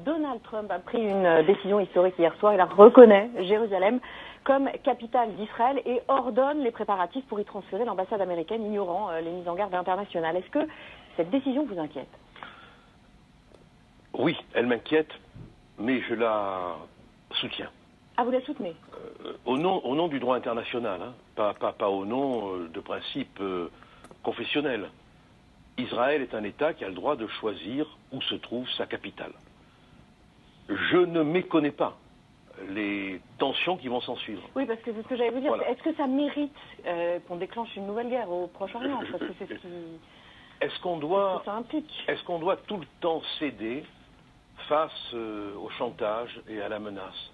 Donald Trump a pris une décision historique hier soir. Il reconnaît Jérusalem comme capitale d'Israël et ordonne les préparatifs pour y transférer l'ambassade américaine, ignorant les mises en garde internationales. Est-ce que cette décision vous inquiète? Oui, elle m'inquiète, mais je la soutiens. Ah, vous la soutenez? Au nom du droit international, hein, pas au nom de principes confessionnels. Israël est un État qui a le droit de choisir où se trouve sa capitale. Je ne méconnais pas les tensions qui vont s'en suivre. Oui, parce que c'est ce que j'allais vous dire. Voilà. Est-ce que ça mérite qu'on déclenche une nouvelle guerre au Proche-Orient? Parce que c'est ce qui... Est-ce qu'on doit, ça implique. est-ce qu'on doit tout le temps céder face au chantage et à la menace?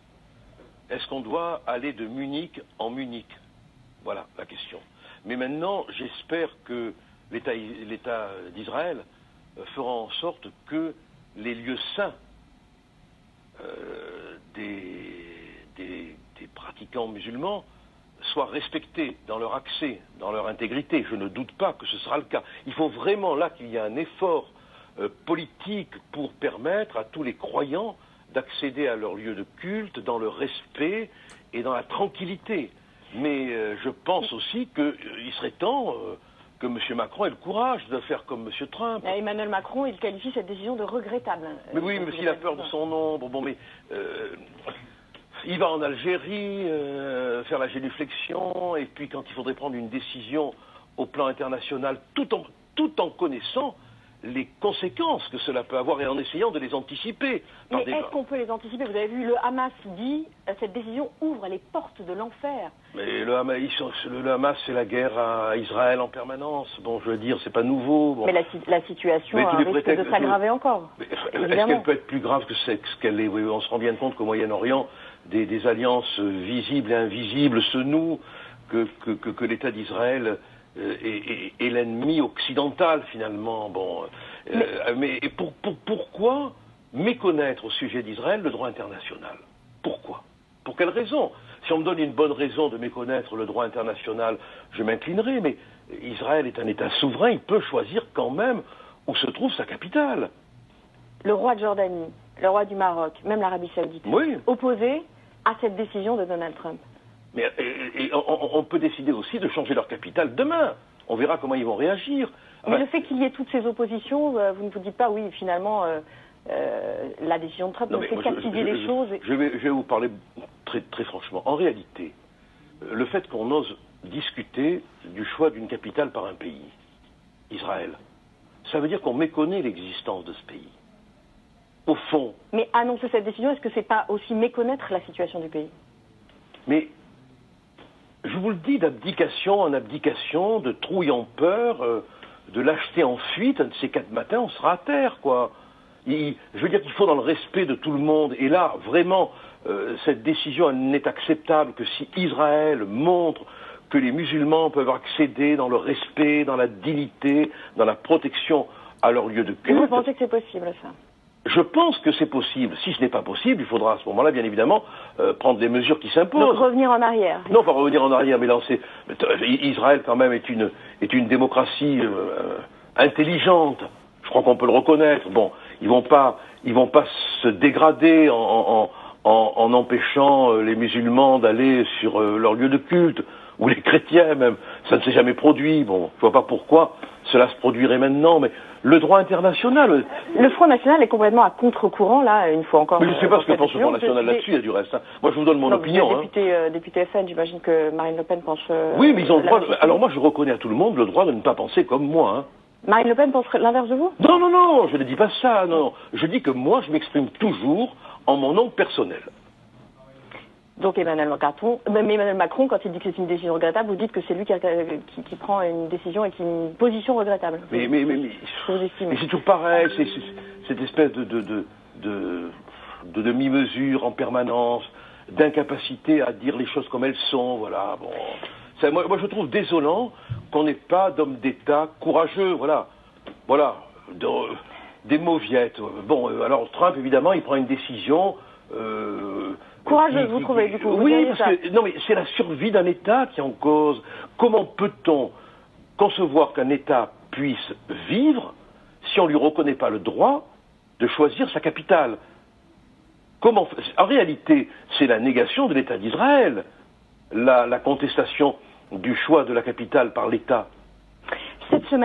Est-ce qu'on doit aller de Munich en Munich? Voilà la question. Mais maintenant, j'espère que l'État d'Israël fera en sorte que les lieux saints des pratiquants musulmans soient respectés dans leur accès, dans leur intégrité. Je ne doute pas que ce sera le cas. Il faut vraiment là qu'il y ait un effort politique pour permettre à tous les croyants d'accéder à leur lieu de culte dans le respect et dans la tranquillité. Mais je pense aussi qu'il serait temps que M. Macron ait le courage de faire comme M. Trump. Emmanuel Macron, il qualifie cette décision de regrettable. Mais oui, mais s'il a peur de son ombre, bon, mais il va en Algérie faire la génuflexion, et puis quand il faudrait prendre une décision au plan international, tout en connaissant les conséquences que cela peut avoir et en essayant de les anticiper. Mais est-ce qu'on peut les anticiper? Vous avez vu, le Hamas dit cette décision ouvre les portes de l'enfer. Mais le Hamas, c'est la guerre à Israël en permanence. Bon, je veux dire, c'est pas nouveau. Bon. Mais la situation risque de s'aggraver encore. Est-ce qu'elle peut être plus grave que ce qu'elle est? Oui, on se rend bien compte qu'au Moyen-Orient, des alliances visibles et invisibles se nouent, que l'État d'Israël est l'ennemi occidental finalement. Bon, mais pourquoi méconnaître au sujet d'Israël le droit international? Pourquoi? Pour quelle raison? Si on me donne une bonne raison de méconnaître le droit international, je m'inclinerai, mais Israël est un État souverain, il peut choisir quand même où se trouve sa capitale. Le roi de Jordanie, le roi du Maroc, même l'Arabie Saoudite, oui, opposés à cette décision de Donald Trump. Mais on peut décider aussi de changer leur capitale demain. On verra comment ils vont réagir. Mais le fait qu'il y ait toutes ces oppositions, vous ne vous dites pas, oui, finalement, la décision de Trump ne fait qu'activer les choses. Je vais vous parler très, très franchement. En réalité, le fait qu'on ose discuter du choix d'une capitale par un pays, Israël, ça veut dire qu'on méconnaît l'existence de ce pays. Au fond. Mais annoncer cette décision, est-ce que c'est pas aussi méconnaître la situation du pays? Mais je vous le dis, d'abdication en abdication, de trouille en peur, de lâcheté en fuite, un de ces 4 matins, on sera à terre, quoi. Je veux dire qu'il faut dans le respect de tout le monde. Et là, vraiment, cette décision, elle n'est acceptable que si Israël montre que les musulmans peuvent accéder dans le respect, dans la dignité, dans la protection à leur lieu de culte. Vous pensez que c'est possible, ça? Je pense que c'est possible. Si ce n'est pas possible, il faudra à ce moment-là, bien évidemment, prendre des mesures qui s'imposent. Donc revenir en arrière. Non, pas revenir en arrière, mais lancer. Israël, quand même, est une démocratie intelligente. Je crois qu'on peut le reconnaître. Bon, ils vont pas se dégrader en empêchant les musulmans d'aller sur leur lieu de culte, ou les chrétiens même. Ça ne s'est jamais produit. Bon, je vois pas pourquoi cela se produirait maintenant, mais le droit international... Le Front National est complètement à contre-courant, là, une fois encore... Mais je ne sais pas ce que pense le Front National là-dessus, il y a du reste. Hein. Moi, je vous donne mon opinion. Vous êtes député FN, j'imagine que Marine Le Pen pense... oui, mais ils ont le droit... Alors moi, je reconnais à tout le monde le droit de ne pas penser comme moi. Hein. Marine Le Pen pense l'inverse de vous? Non, non, non, je ne dis pas ça, non. Je dis que moi, je m'exprime toujours en mon nom personnel. Donc Emmanuel Macron, quand il dit que c'est une décision regrettable, vous dites que c'est lui qui prend une décision et qui a une position regrettable. Mais c'est toujours pareil, c'est cette espèce de demi-mesure en permanence, d'incapacité à dire les choses comme elles sont, voilà. Bon, moi je trouve désolant qu'on n'ait pas d'homme d'État courageux, voilà. Des mauviettes. Bon, alors Trump, évidemment, il prend une décision... courageuse, vous trouvez, du coup? Oui, parce que, non, mais c'est la survie d'un État qui est en cause. Comment peut-on concevoir qu'un État puisse vivre si on ne lui reconnaît pas le droit de choisir sa capitale? En réalité, c'est la négation de l'État d'Israël, la contestation du choix de la capitale par l'État. Cette semaine,